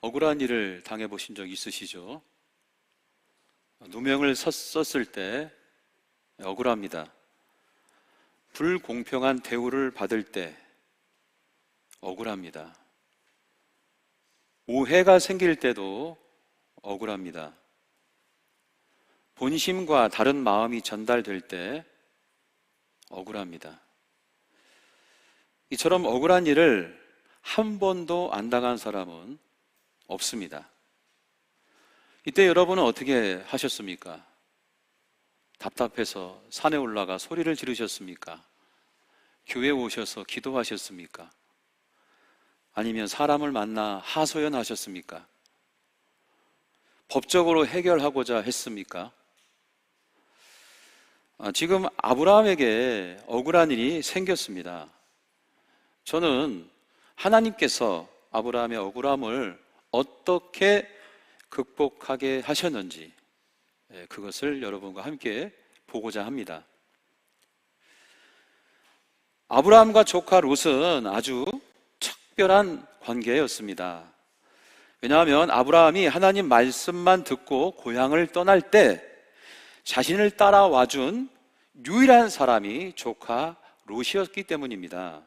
억울한 일을 당해보신 적 있으시죠? 누명을 썼을 때 억울합니다. 불공평한 대우를 받을 때 억울합니다. 오해가 생길 때도 억울합니다. 본심과 다른 마음이 전달될 때 억울합니다. 이처럼 억울한 일을 한 번도 안 당한 사람은 없습니다. 이때 여러분은 어떻게 하셨습니까? 답답해서 산에 올라가 소리를 지르셨습니까? 교회에 오셔서 기도하셨습니까? 아니면 사람을 만나 하소연하셨습니까? 법적으로 해결하고자 했습니까? 지금 아브라함에게 억울한 일이 생겼습니다. 저는 하나님께서 아브라함의 억울함을 어떻게 극복하게 하셨는지 그것을 여러분과 함께 보고자 합니다. 아브라함과 조카 롯은 아주 특별한 관계였습니다. 왜냐하면 아브라함이 하나님 말씀만 듣고 고향을 떠날 때 자신을 따라와준 유일한 사람이 조카 롯이었기 때문입니다.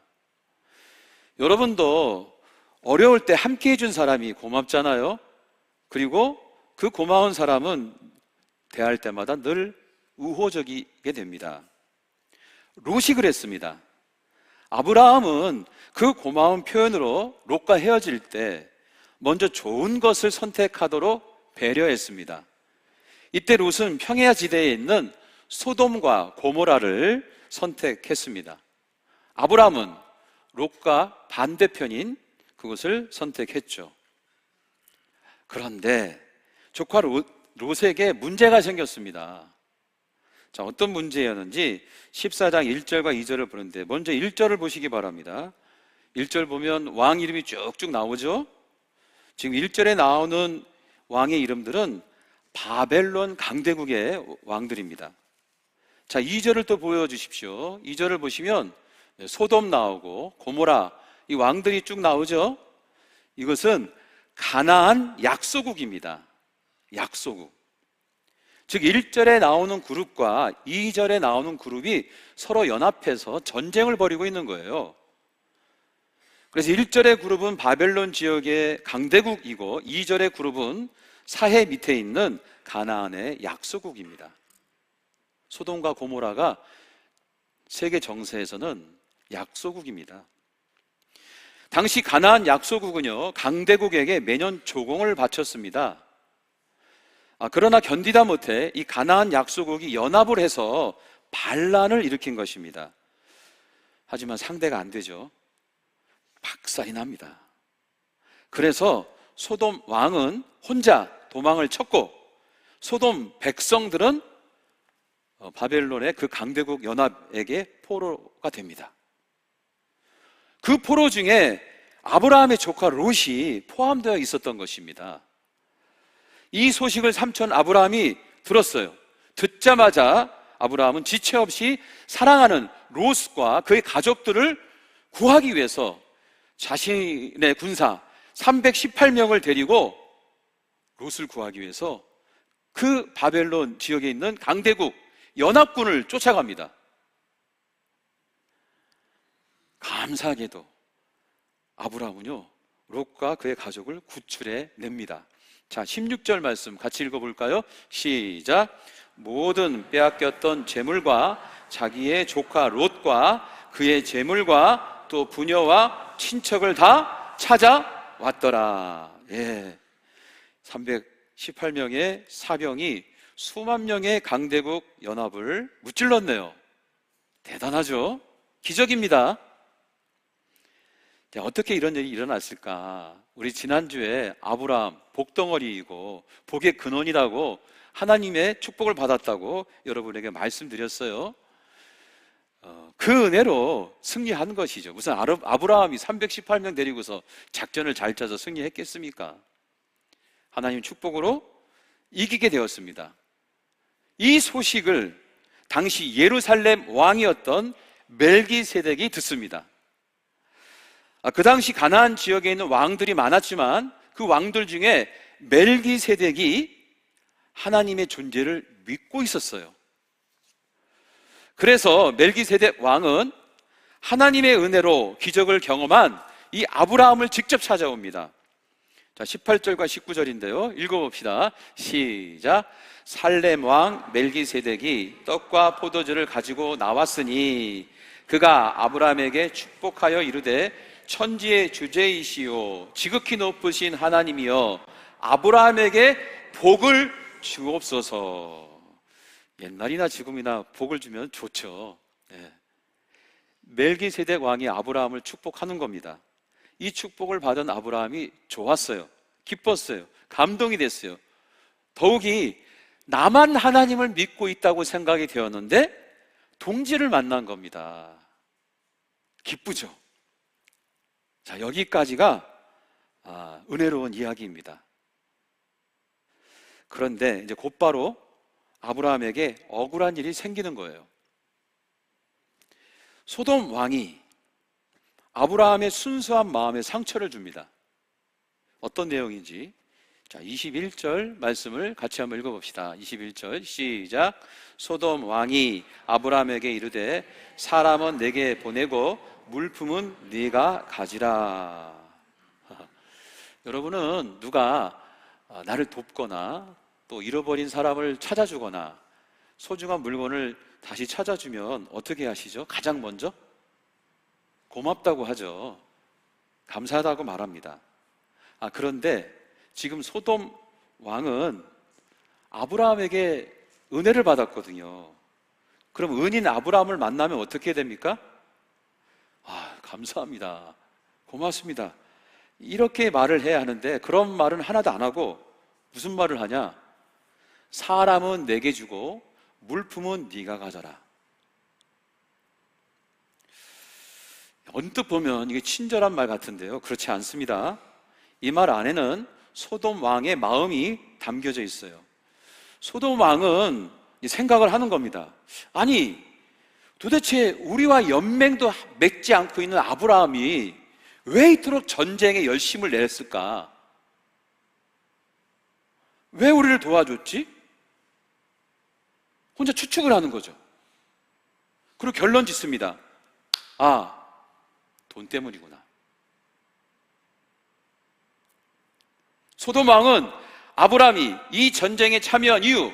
여러분도 어려울 때 함께 해준 사람이 고맙잖아요. 그리고 그 고마운 사람은 대할 때마다 늘 우호적이게 됩니다. 롯이 그랬습니다. 아브라함은 그 고마운 표현으로 롯과 헤어질 때 먼저 좋은 것을 선택하도록 배려했습니다. 이때 롯은 평야 지대에 있는 소돔과 고모라를 선택했습니다. 아브라함은 롯과 반대편인 그것을 선택했죠. 그런데 조카 롯에게 문제가 생겼습니다. 자, 어떤 문제였는지 14장 1절과 2절을 보는데 먼저 1절을 보시기 바랍니다. 1절 보면 왕 이름이 쭉쭉 나오죠. 지금 1절에 나오는 왕의 이름들은 바벨론 강대국의 왕들입니다. 자, 2절을 또 보여주십시오. 2절을 보시면 소돔 나오고 고모라, 이 왕들이 쭉 나오죠. 이것은 가나안 약소국입니다. 약소국. 즉 1절에 나오는 그룹과 2절에 나오는 그룹이 서로 연합해서 전쟁을 벌이고 있는 거예요. 그래서 1절의 그룹은 바벨론 지역의 강대국이고 2절의 그룹은 사해 밑에 있는 가나안의 약소국입니다. 소돔과 고모라가 세계 정세에서는 약소국입니다. 당시 가나안 약소국은요, 강대국에게 매년 조공을 바쳤습니다. 그러나 견디다 못해 이 가나안 약소국이 연합을 해서 반란을 일으킨 것입니다. 하지만 상대가 안 되죠. 박살이 납니다. 그래서 소돔 왕은 혼자 도망을 쳤고 소돔 백성들은 바벨론의 그 강대국 연합에게 포로가 됩니다. 그 포로 중에 아브라함의 조카 롯이 포함되어 있었던 것입니다. 이 소식을 삼촌 아브라함이 들었어요. 듣자마자 아브라함은 지체 없이 사랑하는 롯과 그의 가족들을 구하기 위해서 자신의 군사 318명을 데리고 롯을 구하기 위해서 그 바벨론 지역에 있는 강대국 연합군을 쫓아갑니다. 감사하게도 아브라함은요, 롯과 그의 가족을 구출해 냅니다. 자, 16절 말씀 같이 읽어볼까요? 시작. 모든 빼앗겼던 재물과 자기의 조카 롯과 그의 재물과 또 부녀와 친척을 다 찾아왔더라. 318명의 사병이 수만 명의 강대국 연합을 무찔렀네요. 대단하죠? 기적입니다. 어떻게 이런 일이 일어났을까? 우리 지난주에 아브라함 복덩어리이고 복의 근원이라고 하나님의 축복을 받았다고 여러분에게 말씀드렸어요. 그 은혜로 승리한 것이죠. 무슨 아브라함이 318명 데리고서 작전을 잘 짜서 승리했겠습니까? 하나님 축복으로 이기게 되었습니다. 이 소식을 당시 예루살렘 왕이었던 멜기세덱이 듣습니다. 그 당시 가나안 지역에 있는 왕들이 많았지만 그 왕들 중에 멜기세덱이 하나님의 존재를 믿고 있었어요. 그래서 멜기세덱 왕은 하나님의 은혜로 기적을 경험한 이 아브라함을 직접 찾아옵니다. 자, 18절과 19절인데요. 읽어봅시다. 시작. 살렘 왕 멜기세덱이 떡과 포도주를 가지고 나왔으니 그가 아브라함에게 축복하여 이르되 천지의 주제이시오 지극히 높으신 하나님이여 아브라함에게 복을 주옵소서. 옛날이나 지금이나 복을 주면 좋죠. 네. 멜기세덱 왕이 아브라함을 축복하는 겁니다. 이 축복을 받은 아브라함이 좋았어요. 기뻤어요. 감동이 됐어요. 더욱이 나만 하나님을 믿고 있다고 생각이 되었는데 동지를 만난 겁니다. 기쁘죠? 자, 여기까지가 은혜로운 이야기입니다. 그런데 이제 곧바로 아브라함에게 억울한 일이 생기는 거예요. 소돔 왕이 아브라함의 순수한 마음에 상처를 줍니다. 어떤 내용인지 자, 21절 말씀을 같이 한번 읽어봅시다. 21절 시작. 소돔 왕이 아브라함에게 이르되 사람은 내게 보내고 물품은 네가 가지라. 여러분은 누가 나를 돕거나 또 잃어버린 사람을 찾아주거나 소중한 물건을 다시 찾아주면 어떻게 하시죠? 가장 먼저 고맙다고 하죠. 감사하다고 말합니다. 그런데 지금 소돔 왕은 아브라함에게 은혜를 받았거든요. 그럼 은인 아브라함을 만나면 어떻게 됩니까? 감사합니다. 고맙습니다. 이렇게 말을 해야 하는데 그런 말은 하나도 안 하고 무슨 말을 하냐? 사람은 내게 주고 물품은 네가 가져라. 언뜻 보면 이게 친절한 말 같은데요. 그렇지 않습니다. 이 말 안에는 소돔 왕의 마음이 담겨져 있어요. 소돔 왕은 생각을 하는 겁니다. 아니, 도대체 우리와 연맹도 맺지 않고 있는 아브라함이 왜 이토록 전쟁에 열심을 냈을까? 왜 우리를 도와줬지? 혼자 추측을 하는 거죠. 그리고 결론 짓습니다. 돈 때문이구나. 소돔 왕은 아브라함이 이 전쟁에 참여한 이유,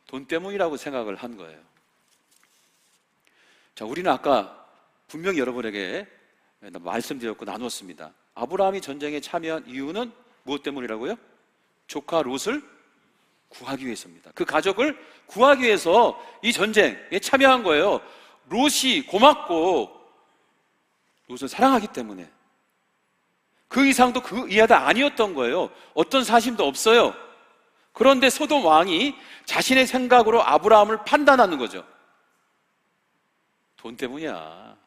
돈 때문이라고 생각을 한 거예요. 자, 우리는 아까 분명히 여러분에게 말씀드렸고 나눴습니다. 아브라함이 전쟁에 참여한 이유는 무엇 때문이라고요? 조카 롯을 구하기 위해서입니다. 그 가족을 구하기 위해서 이 전쟁에 참여한 거예요. 롯이 고맙고 롯을 사랑하기 때문에. 그 이상도 그 이하도 아니었던 거예요. 어떤 사심도 없어요. 그런데 소돔 왕이 자신의 생각으로 아브라함을 판단하는 거죠. 돈 때문이야.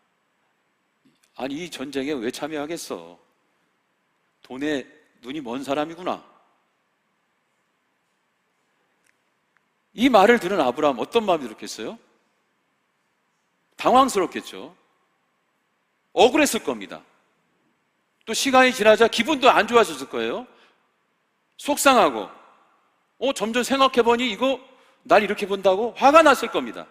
아니, 이 전쟁에 왜 참여하겠어? 돈에 눈이 먼 사람이구나. 이 말을 들은 아브라함 어떤 마음이 들었겠어요? 당황스럽겠죠. 억울했을 겁니다. 또 시간이 지나자 기분도 안 좋아졌을 거예요. 속상하고 점점 생각해보니 이거 날 이렇게 본다고 화가 났을 겁니다.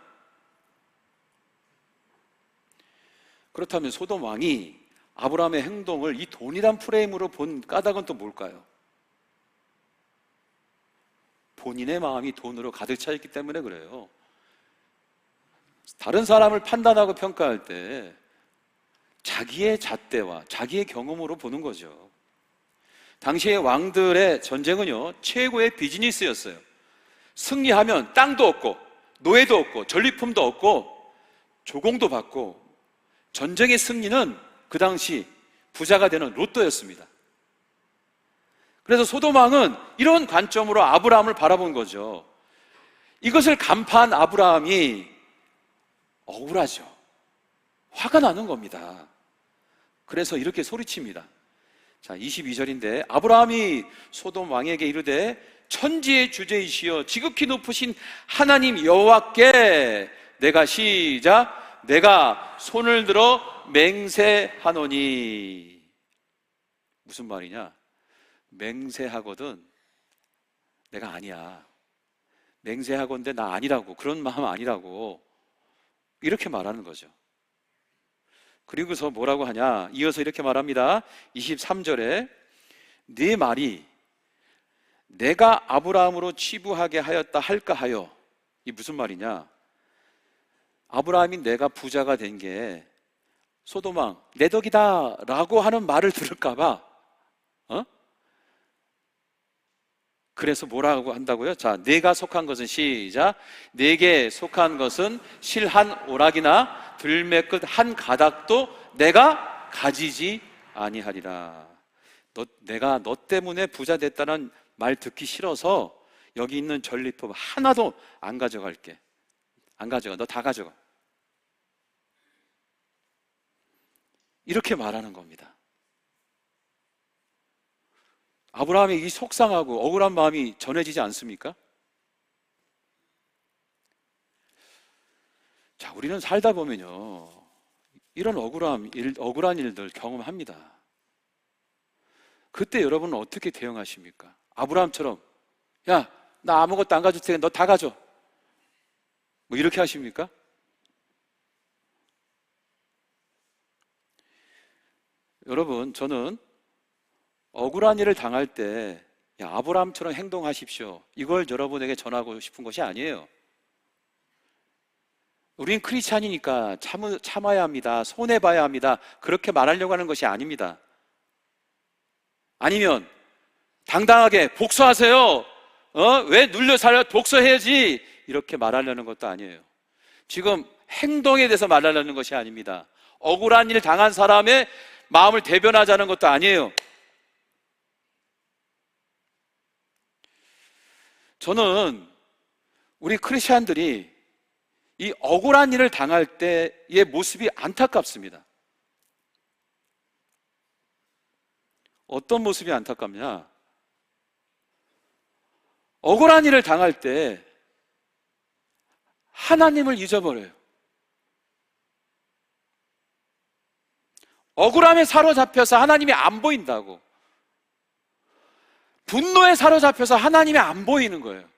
그렇다면 소돔 왕이 아브라함의 행동을 이 돈이란 프레임으로 본 까닭은 또 뭘까요? 본인의 마음이 돈으로 가득 차 있기 때문에 그래요. 다른 사람을 판단하고 평가할 때 자기의 잣대와 자기의 경험으로 보는 거죠. 당시의 왕들의 전쟁은요, 최고의 비즈니스였어요. 승리하면 땅도 얻고 노예도 얻고 전리품도 얻고 조공도 받고, 전쟁의 승리는 그 당시 부자가 되는 로또였습니다. 그래서 소돔 왕은 이런 관점으로 아브라함을 바라본 거죠. 이것을 간파한 아브라함이 억울하죠. 화가 나는 겁니다. 그래서 이렇게 소리칩니다. 자, 22절인데 아브라함이 소돔 왕에게 이르되 천지의 주제이시여 지극히 높으신 하나님 여호와께 내가 시작 내가 손을 들어 맹세하노니. 무슨 말이냐? 맹세하거든 내가 아니야. 맹세하건대 나 아니라고. 그런 마음 아니라고. 이렇게 말하는 거죠. 그리고서 뭐라고 하냐? 이어서 이렇게 말합니다. 23절에 네 말이 내가 아브라함으로 치부하게 하였다 할까 하여. 이 무슨 말이냐? 아브라함이 내가 부자가 된 게 소도망 내 덕이다 라고 하는 말을 들을까 봐 그래서 뭐라고 한다고요? 자, 내가 속한 것은 시작. 내게 속한 것은 실 한 오락이나 들매끝 한 가닥도 내가 가지지 아니하리라. 내가 너 때문에 부자 됐다는 말 듣기 싫어서 여기 있는 전리품 하나도 안 가져갈게. 안 가져가. 너 다 가져가. 이렇게 말하는 겁니다. 아브라함의 이 속상하고 억울한 마음이 전해지지 않습니까? 자, 우리는 살다 보면요, 이런 억울한 일들 경험합니다. 그때 여러분은 어떻게 대응하십니까? 아브라함처럼, 야, 나 아무것도 안 가질 테니까 너 다 가져. 뭐 이렇게 하십니까? 여러분, 저는 억울한 일을 당할 때 아브라함처럼 행동하십시오, 이걸 여러분에게 전하고 싶은 것이 아니에요. 우린 크리스찬이니까 참아야 합니다, 손해봐야 합니다, 그렇게 말하려고 하는 것이 아닙니다. 아니면 당당하게 복수하세요, 왜 눌려 살려, 복수해야지, 이렇게 말하려는 것도 아니에요. 지금 행동에 대해서 말하려는 것이 아닙니다. 억울한 일 당한 사람의 마음을 대변하자는 것도 아니에요. 저는 우리 크리스찬들이 이 억울한 일을 당할 때의 모습이 안타깝습니다. 어떤 모습이 안타깝냐? 억울한 일을 당할 때 하나님을 잊어버려요. 억울함에 사로잡혀서 하나님이 안 보인다고. 분노에 사로잡혀서 하나님이 안 보이는 거예요.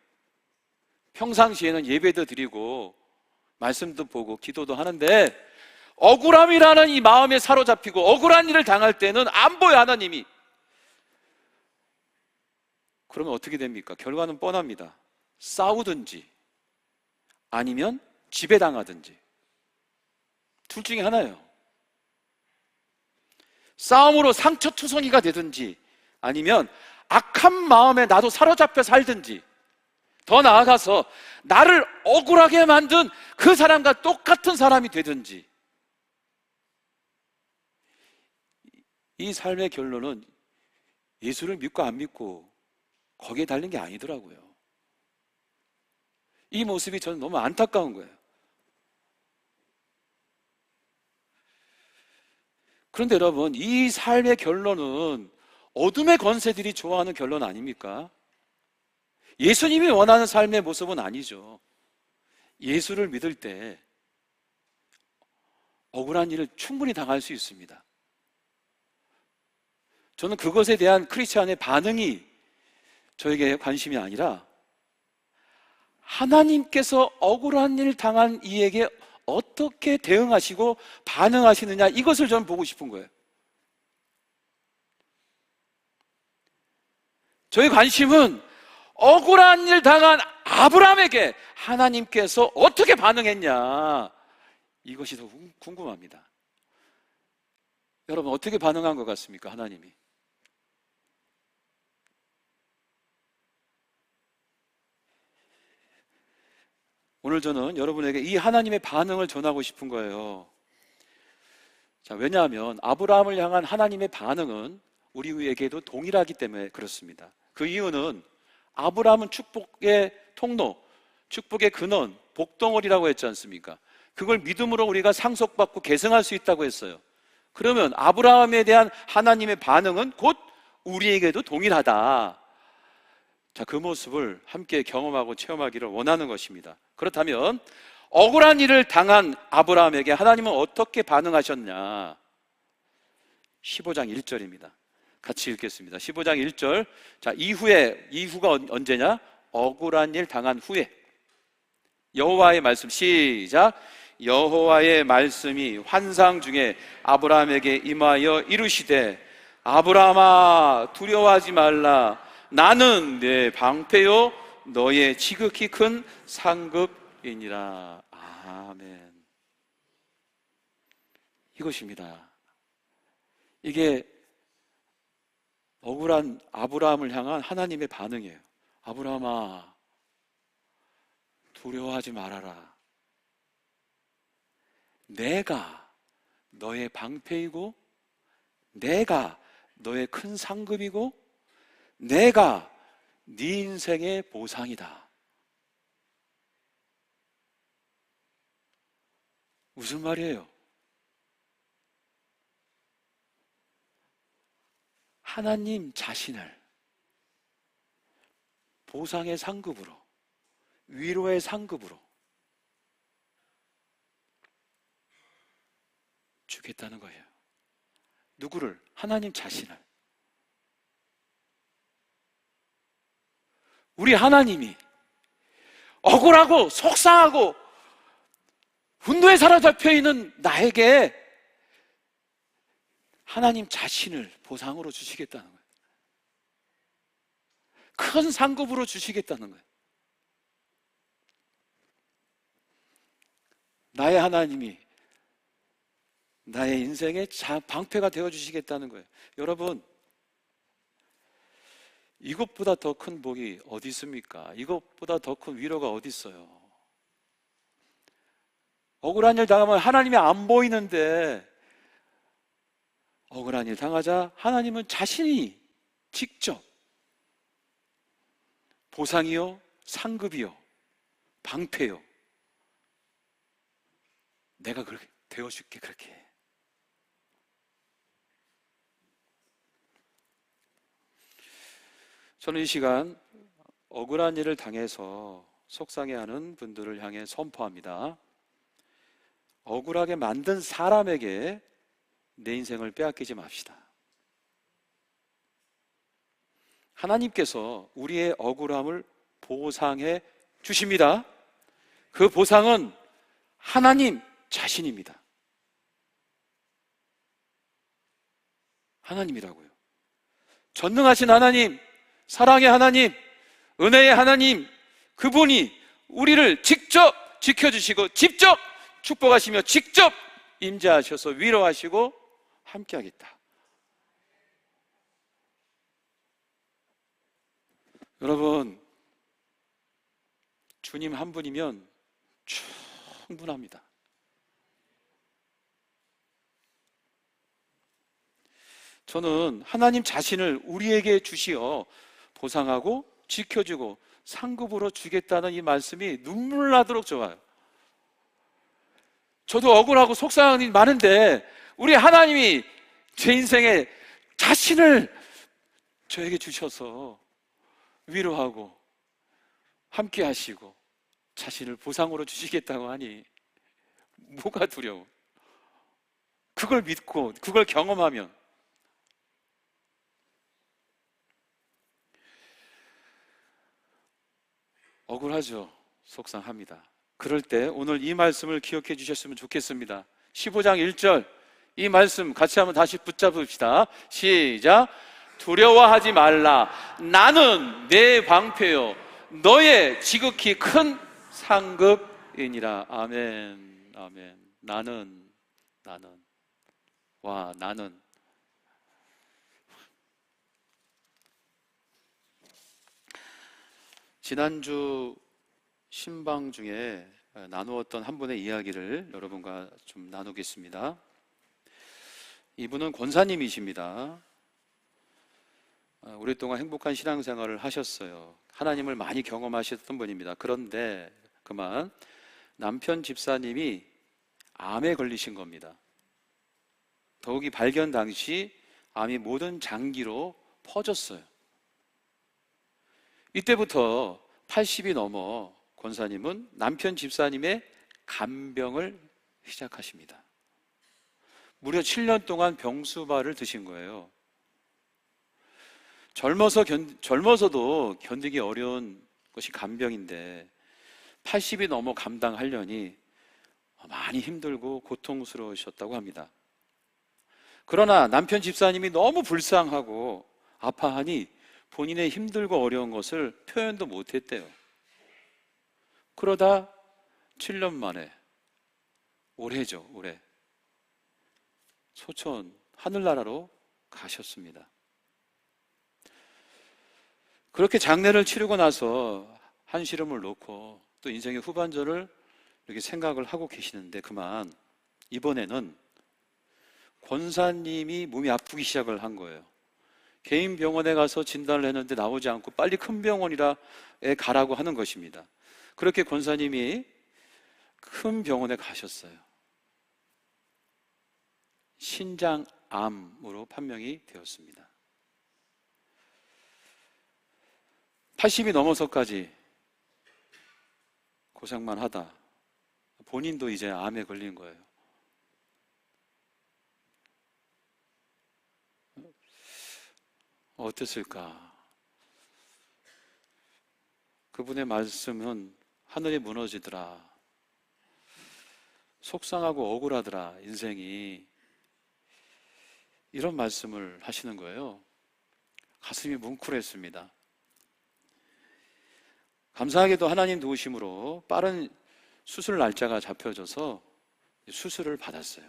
평상시에는 예배도 드리고 말씀도 보고 기도도 하는데 억울함이라는 이 마음에 사로잡히고 억울한 일을 당할 때는 안 보여, 하나님이. 그러면 어떻게 됩니까? 결과는 뻔합니다. 싸우든지 아니면 지배당하든지 둘 중에 하나예요. 싸움으로 상처투성이가 되든지 아니면 악한 마음에 나도 사로잡혀 살든지, 더 나아가서 나를 억울하게 만든 그 사람과 똑같은 사람이 되든지. 이 삶의 결론은 예수를 믿고 안 믿고 거기에 달린 게 아니더라고요. 이 모습이 저는 너무 안타까운 거예요. 그런데 여러분, 이 삶의 결론은 어둠의 권세들이 좋아하는 결론 아닙니까? 예수님이 원하는 삶의 모습은 아니죠. 예수를 믿을 때 억울한 일을 충분히 당할 수 있습니다. 저는 그것에 대한 크리스찬의 반응이 저에게 관심이 아니라 하나님께서 억울한 일 당한 이에게 어떻게 대응하시고 반응하시느냐, 이것을 저는 보고 싶은 거예요. 저의 관심은 억울한 일 당한 아브라함에게 하나님께서 어떻게 반응했냐, 이것이 더 궁금합니다. 여러분, 어떻게 반응한 것 같습니까, 하나님이? 오늘 저는 여러분에게 이 하나님의 반응을 전하고 싶은 거예요. 자, 왜냐하면 아브라함을 향한 하나님의 반응은 우리에게도 동일하기 때문에 그렇습니다. 그 이유는 아브라함은 축복의 통로, 축복의 근원, 복덩어리라고 했지 않습니까? 그걸 믿음으로 우리가 상속받고 계승할 수 있다고 했어요. 그러면 아브라함에 대한 하나님의 반응은 곧 우리에게도 동일하다. 자, 그 모습을 함께 경험하고 체험하기를 원하는 것입니다. 그렇다면 억울한 일을 당한 아브라함에게 하나님은 어떻게 반응하셨냐? 15장 1절입니다. 같이 읽겠습니다. 15장 1절. 자, 이후가 언제냐? 억울한 일 당한 후에. 여호와의 말씀, 시작. 여호와의 말씀이 환상 중에 아브라함에게 임하여 이르시되, 아브라함아, 두려워하지 말라. 나는 내 방패요 너의 지극히 큰 상급이니라. 아멘. 이것입니다. 이게 억울한 아브라함을 향한 하나님의 반응이에요. 아브라함아, 두려워하지 말아라. 내가 너의 방패이고, 내가 너의 큰 상급이고, 내가 네 인생의 보상이다. 무슨 말이에요? 하나님 자신을 보상의 상급으로, 위로의 상급으로 주겠다는 거예요. 누구를? 하나님 자신을. 우리 하나님이 억울하고 속상하고 분노에 사로잡혀 있는 나에게 하나님 자신을 보상으로 주시겠다는 거예요. 큰 상급으로 주시겠다는 거예요. 나의 하나님이 나의 인생의 방패가 되어주시겠다는 거예요. 여러분, 이것보다 더 큰 복이 어디 있습니까? 이것보다 더 큰 위로가 어디 있어요? 억울한 일 당하면 하나님이 안 보이는데, 억울한 일 당하자 하나님은 자신이 직접 보상이요, 상급이요, 방패요, 내가 그렇게 되어줄게. 그렇게. 저는 이 시간 억울한 일을 당해서 속상해하는 분들을 향해 선포합니다. 억울하게 만든 사람에게 내 인생을 빼앗기지 맙시다. 하나님께서 우리의 억울함을 보상해 주십니다. 그 보상은 하나님 자신입니다. 하나님이라고요. 전능하신 하나님, 사랑의 하나님, 은혜의 하나님, 그분이 우리를 직접 지켜주시고 직접 축복하시며 직접 임재하셔서 위로하시고 함께하겠다. 여러분, 주님 한 분이면 충분합니다. 저는 하나님 자신을 우리에게 주시어 보상하고 지켜주고 상급으로 주겠다는 이 말씀이 눈물 나도록 좋아요. 저도 억울하고 속상한 일이 많은데 우리 하나님이 제 인생에 자신을 저에게 주셔서 위로하고 함께 하시고 자신을 보상으로 주시겠다고 하니 뭐가 두려워? 그걸 믿고 그걸 경험하면 억울하죠. 속상합니다. 그럴 때 오늘 이 말씀을 기억해 주셨으면 좋겠습니다. 15장 1절 이 말씀 같이 한번 다시 붙잡읍시다. 시작. 두려워하지 말라. 나는 내 방패요 너의 지극히 큰 상급이니라. 아멘. 아멘. 나는 와 나는 지난주 신방 중에 나누었던 한 분의 이야기를 여러분과 좀 나누겠습니다. 이분은 권사님이십니다. 오랫동안 행복한 신앙생활을 하셨어요. 하나님을 많이 경험하셨던 분입니다. 그런데 그만 남편 집사님이 암에 걸리신 겁니다. 더욱이 발견 당시 암이 모든 장기로 퍼졌어요. 이때부터 80이 넘어 권사님은 남편 집사님의 간병을 시작하십니다. 무려 7년 동안 병수발을 드신 거예요. 젊어서도 견디기 어려운 것이 간병인데 80이 넘어 감당하려니 많이 힘들고 고통스러우셨다고 합니다. 그러나 남편 집사님이 너무 불쌍하고 아파하니 본인의 힘들고 어려운 것을 표현도 못했대요. 그러다 7년 만에, 올해죠, 올해 소천 하늘나라로 가셨습니다. 그렇게 장례를 치르고 나서 한시름을 놓고 또 인생의 후반전을 이렇게 생각을 하고 계시는데 그만 이번에는 권사님이 몸이 아프기 시작을 한 거예요. 개인 병원에 가서 진단을 했는데 나오지 않고 빨리 큰 병원이라에 가라고 하는 것입니다. 그렇게 권사님이 큰 병원에 가셨어요. 신장암으로 판명이 되었습니다. 80이 넘어서까지 고생만 하다 본인도 이제 암에 걸린 거예요. 어땠을까? 그분의 말씀은 하늘이 무너지더라, 속상하고 억울하더라, 인생이, 이런 말씀을 하시는 거예요. 가슴이 뭉클했습니다. 감사하게도 하나님 도우심으로 빠른 수술 날짜가 잡혀져서 수술을 받았어요.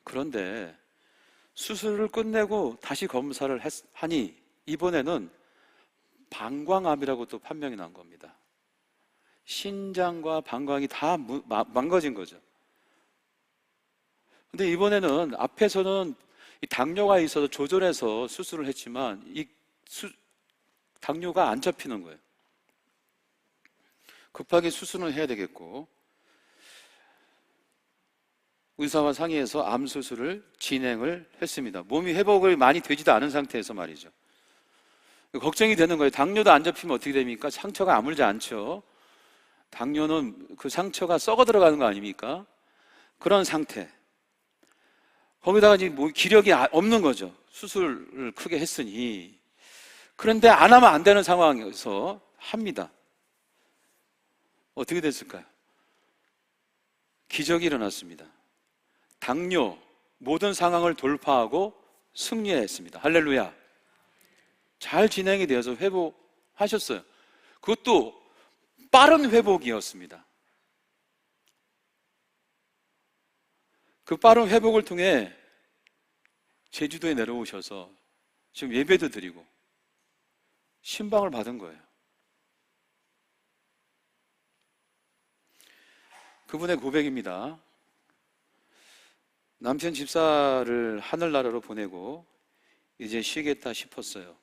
그런데 수술을 끝내고 다시 검사를 하니 이번에는 방광암이라고 또 판명이 난 겁니다. 신장과 방광이 다 망가진 거죠. 근데 이번에는 앞에서는 이 당뇨가 있어서 조절해서 수술을 했지만 당뇨가 안 잡히는 거예요. 급하게 수술을 해야 되겠고 의사와 상의해서 암 수술을 진행을 했습니다. 몸이 회복을 많이 되지도 않은 상태에서 말이죠. 걱정이 되는 거예요. 당뇨도 안 잡히면 어떻게 됩니까? 상처가 아물지 않죠. 당뇨는 그 상처가 썩어 들어가는 거 아닙니까? 그런 상태. 거기다가 이제 뭐 기력이 없는 거죠. 수술을 크게 했으니. 그런데 안 하면 안 되는 상황에서 합니다. 어떻게 됐을까요? 기적이 일어났습니다. 당뇨 모든 상황을 돌파하고 승리했습니다. 할렐루야. 잘 진행이 되어서 회복하셨어요. 그것도 빠른 회복이었습니다. 그 빠른 회복을 통해 제주도에 내려오셔서 지금 예배도 드리고 신방을 받은 거예요. 그분의 고백입니다. 남편 집사를 하늘나라로 보내고 이제 쉬겠다 싶었어요.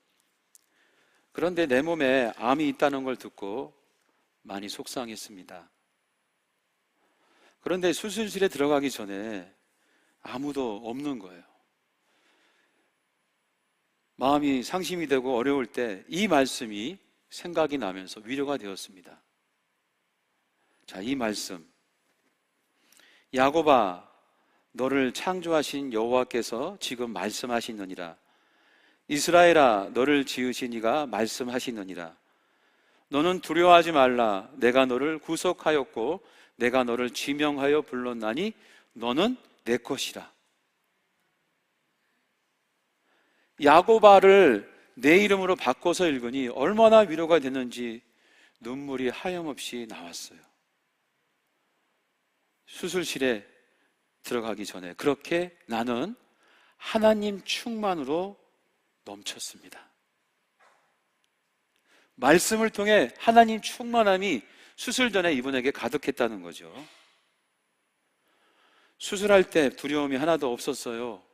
그런데 내 몸에 암이 있다는 걸 듣고 많이 속상했습니다. 그런데 수술실에 들어가기 전에 아무도 없는 거예요. 마음이 상심이 되고 어려울 때 이 말씀이 생각이 나면서 위로가 되었습니다. 자, 이 말씀. 야곱아, 너를 창조하신 여호와께서 지금 말씀하시느니라. 이스라엘아, 너를 지으신 이가 말씀하시느니라. 너는 두려워하지 말라. 내가 너를 구속하였고 내가 너를 지명하여 불렀나니 너는 내 것이라. 야고바를 내 이름으로 바꿔서 읽으니 얼마나 위로가 됐는지 눈물이 하염없이 나왔어요. 수술실에 들어가기 전에 그렇게 나는 하나님 충만으로 넘쳤습니다. 말씀을 통해 하나님 충만함이 수술 전에 이분에게 가득했다는 거죠. 수술할 때 두려움이 하나도 없었어요.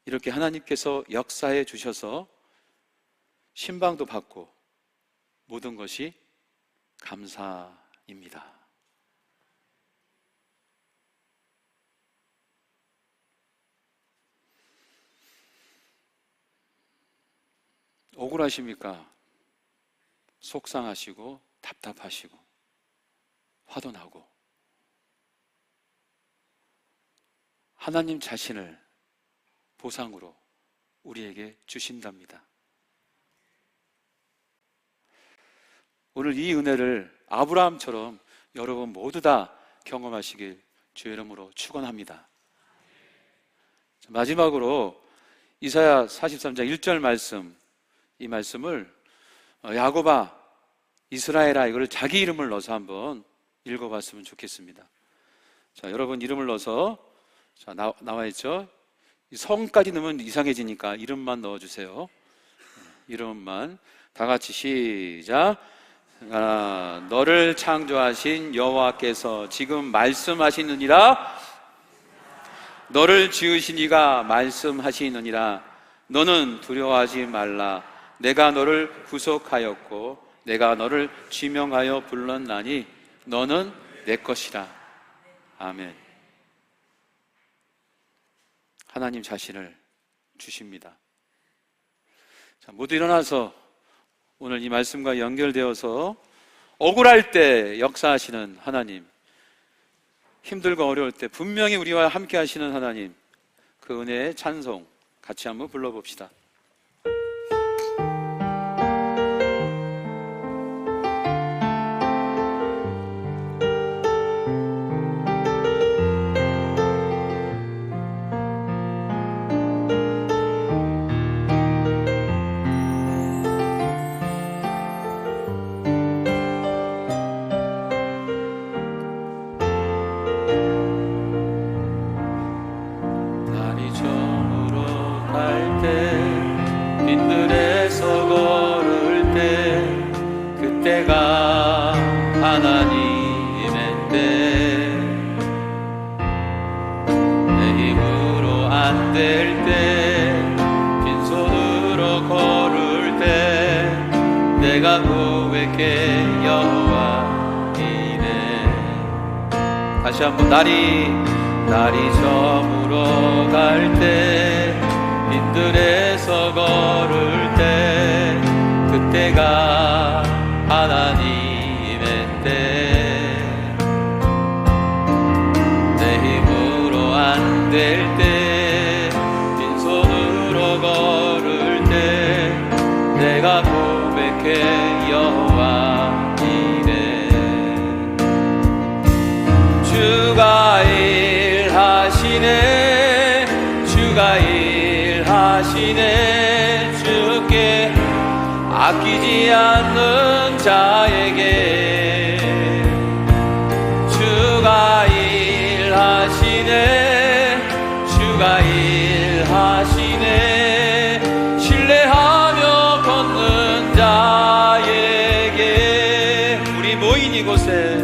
이렇게 하나님께서 역사해 주셔서 신방도 받고 모든 것이 감사입니다. 억울하십니까? 속상하시고 답답하시고 화도 나고 하나님 자신을 보상으로 우리에게 주신답니다. 오늘 이 은혜를 아브라함처럼 여러분 모두 다 경험하시길 주의 이름으로 축원합니다. 마지막으로 이사야 43장 1절 말씀, 이 말씀을 야곱아, 이스라엘아, 이거를 자기 이름을 넣어서 한번 읽어봤으면 좋겠습니다. 자, 여러분 이름을 넣어서, 자, 나와 있죠? 성까지 넣으면 이상해지니까 이름만 넣어주세요. 이름만. 다 같이 시작. 너를 창조하신 여호와께서 지금 말씀하시느니라. 너를 지으신 이가 말씀하시느니라. 너는 두려워하지 말라. 내가 너를 구속하였고 내가 너를 지명하여 불렀나니 너는 내 것이라. 아멘. 하나님 자신을 주십니다. 자, 모두 일어나서 오늘 이 말씀과 연결되어서 억울할 때 역사하시는 하나님, 힘들고 어려울 때 분명히 우리와 함께 하시는 하나님, 그 은혜의 찬송 같이 한번 불러봅시다. 빈들에서 걸을 때 그때가 하나님의 때, 내 힘으로 안 될 때, 빈손으로 걸을 때 내가 고백해 여호와 이래. 다시 한번. 날이 저물어 갈 때, 빈들에서 걸을 때 그때가 하나님의 때, 내 힘으로 안 될 때, 빈손으로 걸을 때 내가 고백해 여호와 이래. 주가 일하시네, 주가 일하시네. 주께 아끼지 않는 자에게 주가 일하시네, 주가 일하시네. 신뢰하며 걷는 자에게. 우리 모인 이곳에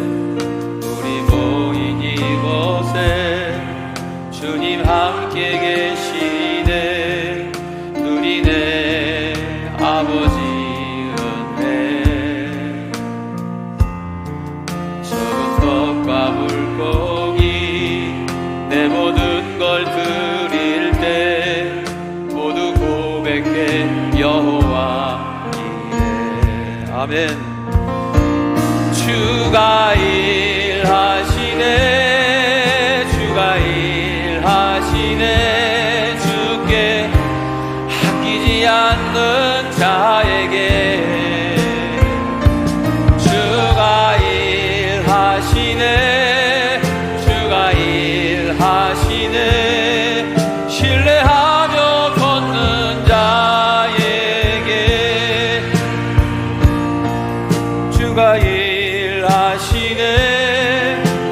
주님 함께 계시네. 누리네 아버지 은혜. 적은 떡과 물고기 내 모든 걸 드릴 때 모두 고백해 여호와 이래. 아멘. 주가 일하시네, 주가 일하시네. 주께 아끼지 않는 자에게 주가 일하시네, 주가 일하시네. 신뢰하며 걷는 자에게 주가 일하시네,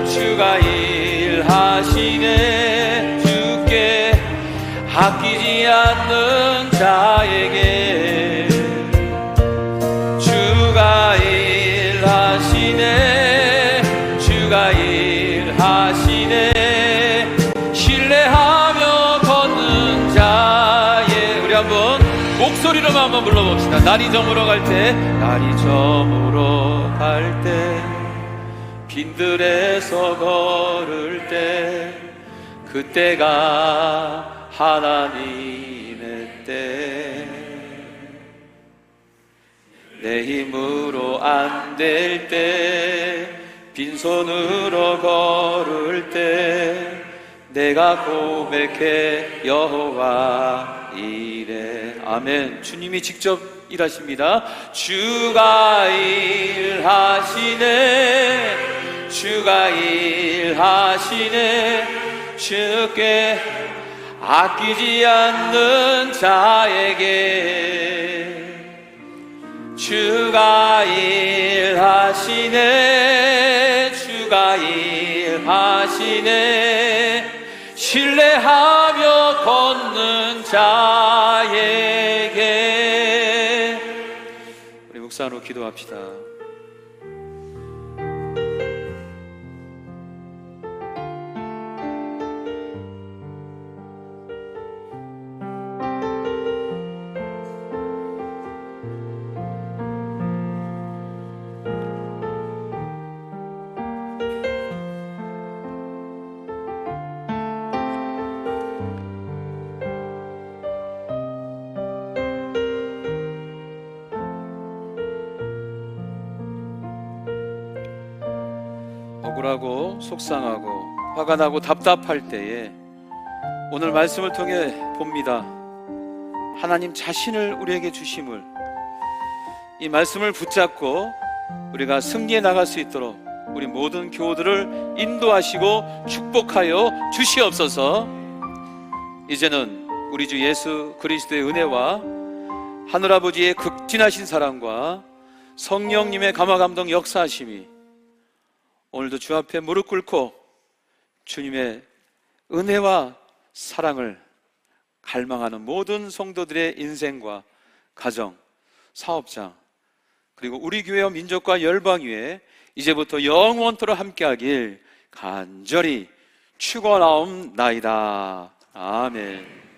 주가 일하시네. 주께 아끼지 않는 자에게 주가 일하시네, 주가 일하시네. 신뢰하며 걷는 자에. 우리 한번 목소리로만 한번 불러봅시다. 날이 저물어 갈 때, 날이 저물어 갈 때, 빈들에서 걸을 때 그때가 하나님의 때, 내 힘으로 안 될 때, 빈손으로 걸을 때 내가 고백해 여호와 이래. 아멘. 주님이 직접 일하십니다. 주가 일하시네, 주가 일하시네. 주께 아끼지 않는 자에게 주가 일하시네, 주가 일하시네. 신뢰하며 걷는 자에게. 우리 묵상으로 기도합시다. 억울하고 속상하고 화가 나고 답답할 때에 오늘 말씀을 통해 봅니다. 하나님 자신을 우리에게 주심을, 이 말씀을 붙잡고 우리가 승리해 나갈 수 있도록 우리 모든 교우들을 인도하시고 축복하여 주시옵소서. 이제는 우리 주 예수 그리스도의 은혜와 하늘아버지의 극진하신 사랑과 성령님의 감화감동 역사하심이 오늘도 주 앞에 무릎 꿇고 주님의 은혜와 사랑을 갈망하는 모든 성도들의 인생과 가정, 사업장, 그리고 우리 교회와 민족과 열방 위에 이제부터 영원토록 함께하길 간절히 축원하옵나이다. 아멘.